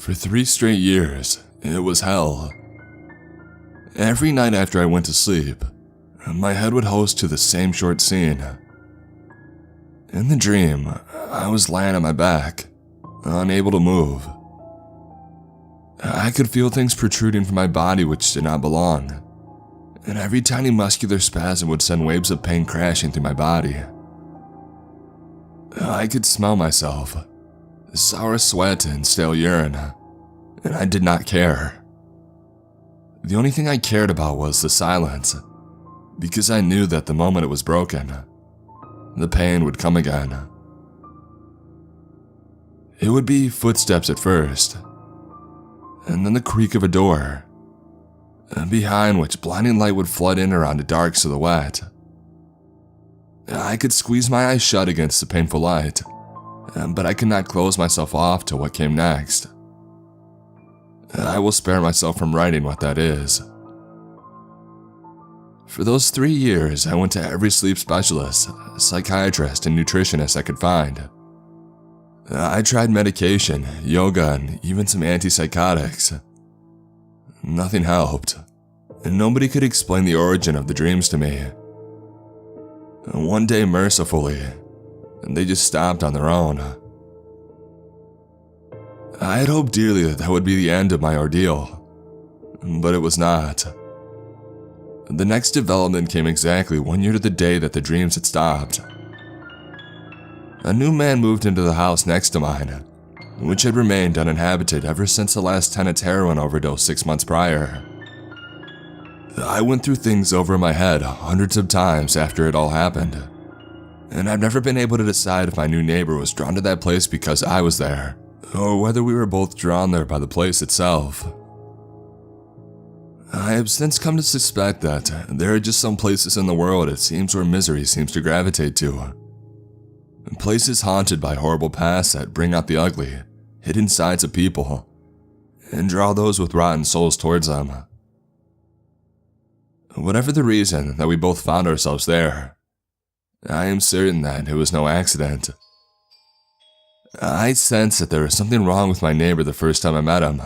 For 3 straight years, it was hell. Every night after I went to sleep, my head would host to the same short scene. In the dream, I was lying on my back, unable to move. I could feel things protruding from my body which did not belong, and every tiny muscular spasm would send waves of pain crashing through my body. I could smell myself, sour sweat and stale urine, and I did not care. The only thing I cared about was the silence, because I knew that the moment it was broken, the pain would come again. It would be footsteps at first, and then the creak of a door, behind which blinding light would flood in around a dark silhouette. I could squeeze my eyes shut against the painful light, but I could not close myself off to what came next. I will spare myself from writing what that is. For those 3 years, I went to every sleep specialist, psychiatrist, and nutritionist I could find. I tried medication, yoga, and even some antipsychotics. Nothing helped, and nobody could explain the origin of the dreams to me. One day, mercifully, they just stopped on their own. I had hoped dearly that would be the end of my ordeal, but it was not. The next development came exactly 1 year to the day that the dreams had stopped. A new man moved into the house next to mine, which had remained uninhabited ever since the last tenant's heroin overdose 6 months prior. I went through things over in my head hundreds of times after it all happened, and I've never been able to decide if my new neighbor was drawn to that place because I was there, or whether we were both drawn there by the place itself. I have since come to suspect that there are just some places in the world it seems where misery seems to gravitate to. Places haunted by horrible pasts that bring out the ugly, hidden sides of people, and draw those with rotten souls towards them. Whatever the reason that we both found ourselves there, I am certain that it was no accident. I sensed that there was something wrong with my neighbor the first time I met him,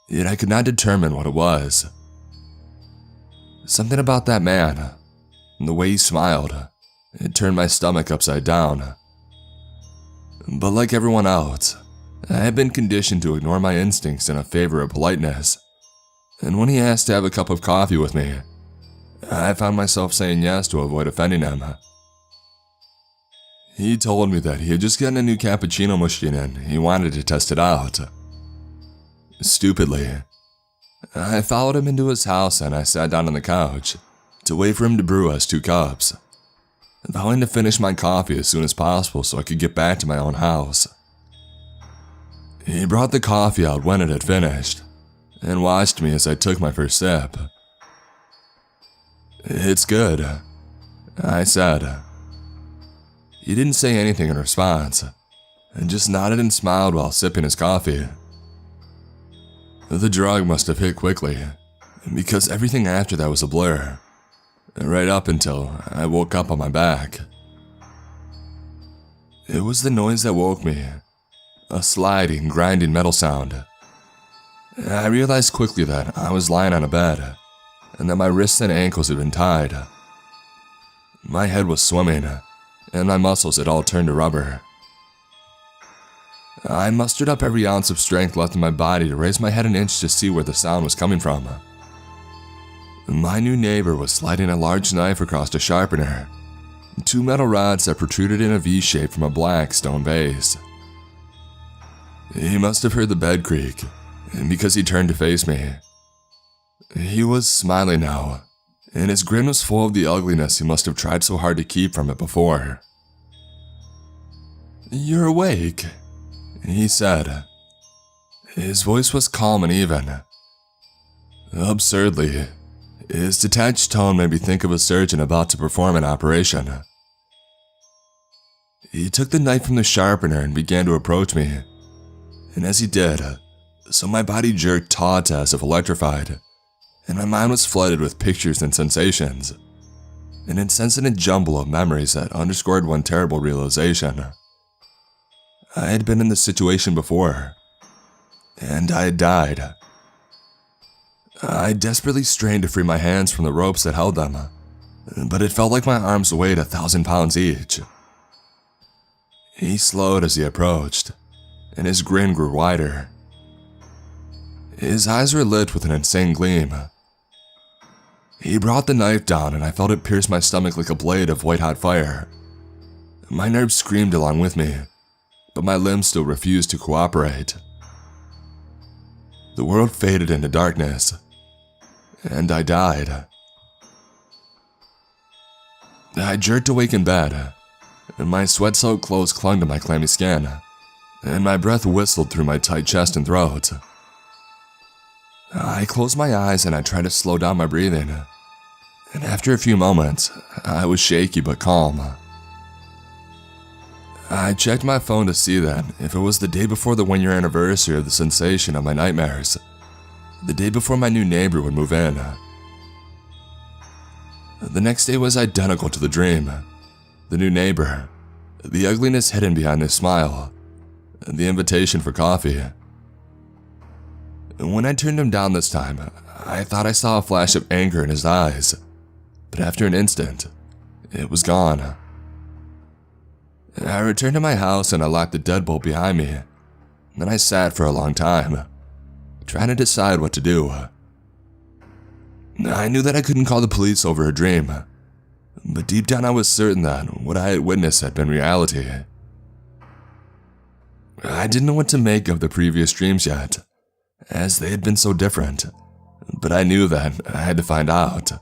yet I could not determine what it was. Something about that man, the way he smiled, it turned my stomach upside down. But like everyone else, I had been conditioned to ignore my instincts in a favor of politeness, and when he asked to have a cup of coffee with me, I found myself saying yes to avoid offending him. He told me that he had just gotten a new cappuccino machine and he wanted to test it out. Stupidly, I followed him into his house and I sat down on the couch to wait for him to brew us 2 cups, vowing to finish my coffee as soon as possible so I could get back to my own house. He brought the coffee out when it had finished and watched me as I took my first sip. "It's good," I said. He didn't say anything in response, and just nodded and smiled while sipping his coffee. The drug must have hit quickly, because everything after that was a blur, right up until I woke up on my back. It was the noise that woke me, a sliding, grinding metal sound. I realized quickly that I was lying on a bed, and that my wrists and ankles had been tied. My head was swimming, and my muscles had all turned to rubber. I mustered up every ounce of strength left in my body to raise my head an inch to see where the sound was coming from. My new neighbor was sliding a large knife across a sharpener, 2 metal rods that protruded in a V shape from a black stone base. He must have heard the bed creak, because he turned to face me. He was smiling now, and his grin was full of the ugliness he must have tried so hard to keep from it before. "You're awake," he said. His voice was calm and even. Absurdly, his detached tone made me think of a surgeon about to perform an operation. He took the knife from the sharpener and began to approach me, and as he did, so my body jerked taut as if electrified, and my mind was flooded with pictures and sensations, an insensate jumble of memories that underscored one terrible realization. I had been in this situation before, and I had died. I desperately strained to free my hands from the ropes that held them, but it felt like my arms weighed 1,000 pounds each. He slowed as he approached, and his grin grew wider. His eyes were lit with an insane gleam. He brought the knife down, and I felt it pierce my stomach like a blade of white-hot fire. My nerves screamed along with me, but my limbs still refused to cooperate. The world faded into darkness, and I died. I jerked awake in bed, and my sweat-soaked clothes clung to my clammy skin, and my breath whistled through my tight chest and throat. I closed my eyes and I tried to slow down my breathing, and after a few moments, I was shaky but calm. I checked my phone to see that if it was the day before the 1-year anniversary of the sensation of my nightmares, the day before my new neighbor would move in. The next day was identical to the dream. The new neighbor, the ugliness hidden behind his smile, the invitation for coffee. When I turned him down this time, I thought I saw a flash of anger in his eyes, but after an instant, it was gone. I returned to my house and I locked the deadbolt behind me. Then I sat for a long time, trying to decide what to do. I knew that I couldn't call the police over a dream, but deep down I was certain that what I had witnessed had been reality. I didn't know what to make of the previous dreams yet, as they had been so different, but I knew that I had to find out.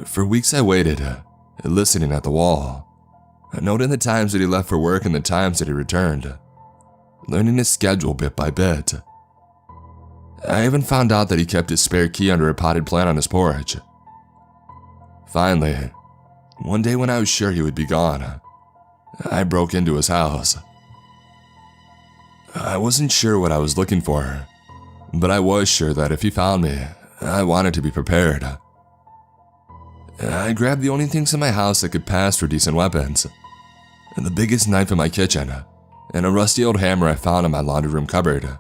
For weeks I waited, listening at the wall, noting the times that he left for work and the times that he returned, learning his schedule bit by bit. I even found out that he kept his spare key under a potted plant on his porch. Finally, one day when I was sure he would be gone, I broke into his house. I wasn't sure what I was looking for, but I was sure that if he found me, I wanted to be prepared. I grabbed the only things in my house that could pass for decent weapons, the biggest knife in my kitchen, and a rusty old hammer I found in my laundry room cupboard.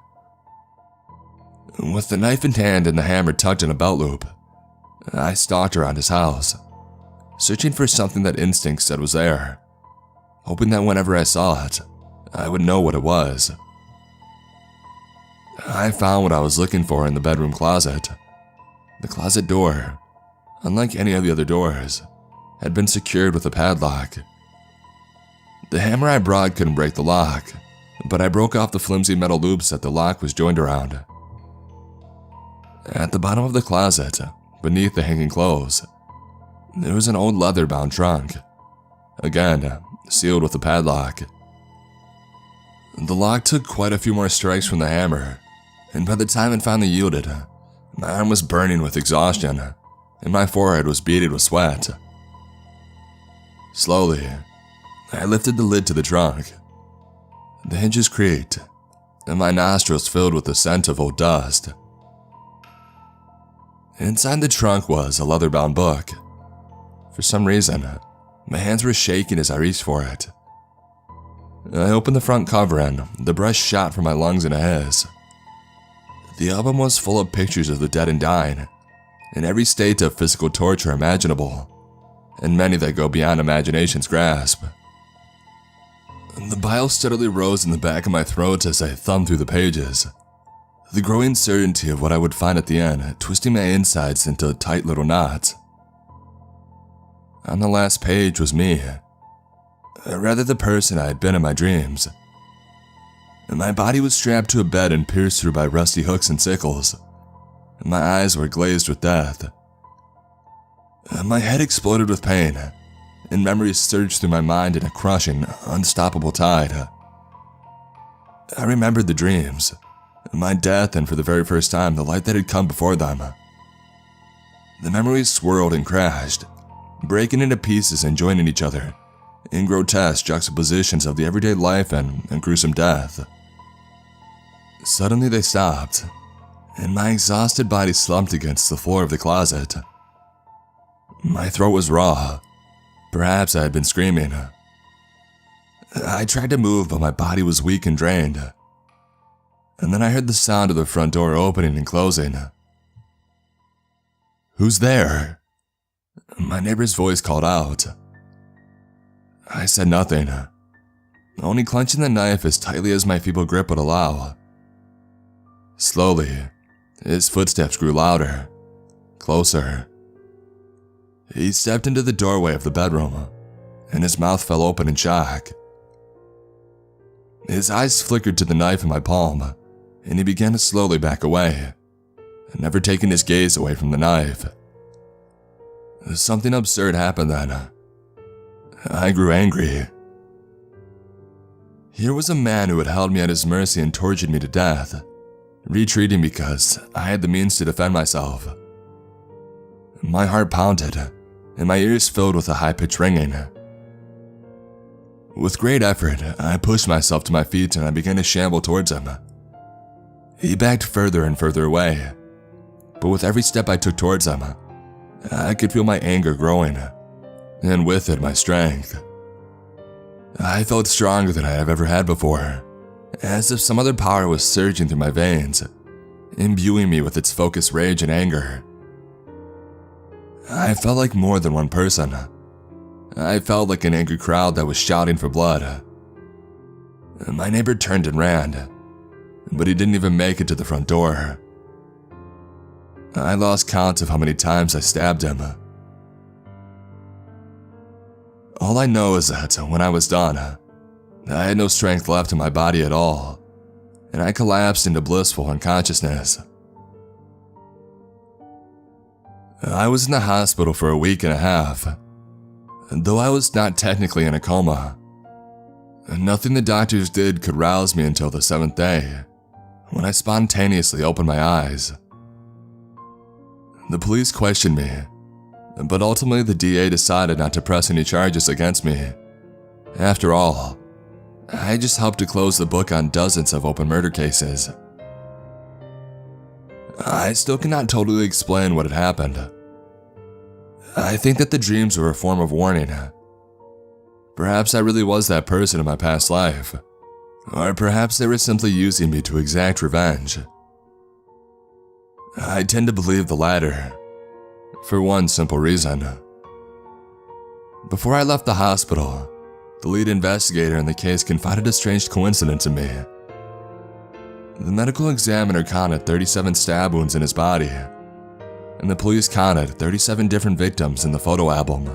With the knife in hand and the hammer tucked in a belt loop, I stalked around his house, searching for something that instinct said was there, hoping that whenever I saw it, I would know what it was. I found what I was looking for in the bedroom closet. The closet door, unlike any of the other doors, had been secured with a padlock. The hammer I brought couldn't break the lock, but I broke off the flimsy metal loops that the lock was joined around. At the bottom of the closet, beneath the hanging clothes, there was an old leather-bound trunk, again sealed with a padlock. The lock took quite a few more strikes from the hammer, and by the time it finally yielded, my arm was burning with exhaustion, and my forehead was beaded with sweat. Slowly, I lifted the lid to the trunk. The hinges creaked, and my nostrils filled with the scent of old dust. Inside the trunk was a leather-bound book. For some reason, my hands were shaking as I reached for it. I opened the front cover and the breath shot from my lungs in a hiss. The album was full of pictures of the dead and dying, in every state of physical torture imaginable, and many that go beyond imagination's grasp. The bile steadily rose in the back of my throat as I thumbed through the pages, the growing certainty of what I would find at the end twisting my insides into tight little knots. On the last page was me, rather the person I had been in my dreams. My body was strapped to a bed and pierced through by rusty hooks and sickles. My eyes were glazed with death. My head exploded with pain, and memories surged through my mind in a crushing, unstoppable tide. I remembered the dreams, my death, and for the very first time, the light that had come before them. The memories swirled and crashed, breaking into pieces and joining each other, in grotesque juxtapositions of the everyday life and gruesome death. Suddenly they stopped, and my exhausted body slumped against the floor of the closet. My throat was raw. Perhaps I had been screaming. I tried to move, but my body was weak and drained. and then I heard the sound of the front door opening and closing. "Who's there?" my neighbor's voice called out. I said nothing, only clenching the knife as tightly as my feeble grip would allow. Slowly, his footsteps grew louder, closer. He stepped into the doorway of the bedroom, and his mouth fell open in shock. His eyes flickered to the knife in my palm, and he began to slowly back away, never taking his gaze away from the knife. Something absurd happened then. I grew angry. Here was a man who had held me at his mercy and tortured me to death, retreating because I had the means to defend myself. My heart pounded, and my ears filled with a high-pitched ringing. With great effort, I pushed myself to my feet and I began to shamble towards him. He backed further and further away, but with every step I took towards him, I could feel my anger growing, and with it my strength. I felt stronger than I have ever had before, as if some other power was surging through my veins, imbuing me with its focused rage and anger. I felt like more than one person. I felt like an angry crowd that was shouting for blood. My neighbor turned and ran, but he didn't even make it to the front door. I lost count of how many times I stabbed him. All I know is that when I was done, I had no strength left in my body at all, and I collapsed into blissful unconsciousness. I was in the hospital for a week and a half. Though I was not technically in a coma, nothing the doctors did could rouse me until the 7th day, when I spontaneously opened my eyes. The police questioned me, but ultimately the DA decided not to press any charges against me. After all, I just helped to close the book on dozens of open murder cases. I still cannot totally explain what had happened. I think that the dreams were a form of warning. Perhaps I really was that person in my past life, or perhaps they were simply using me to exact revenge. I tend to believe the latter, for one simple reason. Before I left the hospital, the lead investigator in the case confided a strange coincidence in me. The medical examiner counted 37 stab wounds in his body, and the police counted 37 different victims in the photo album.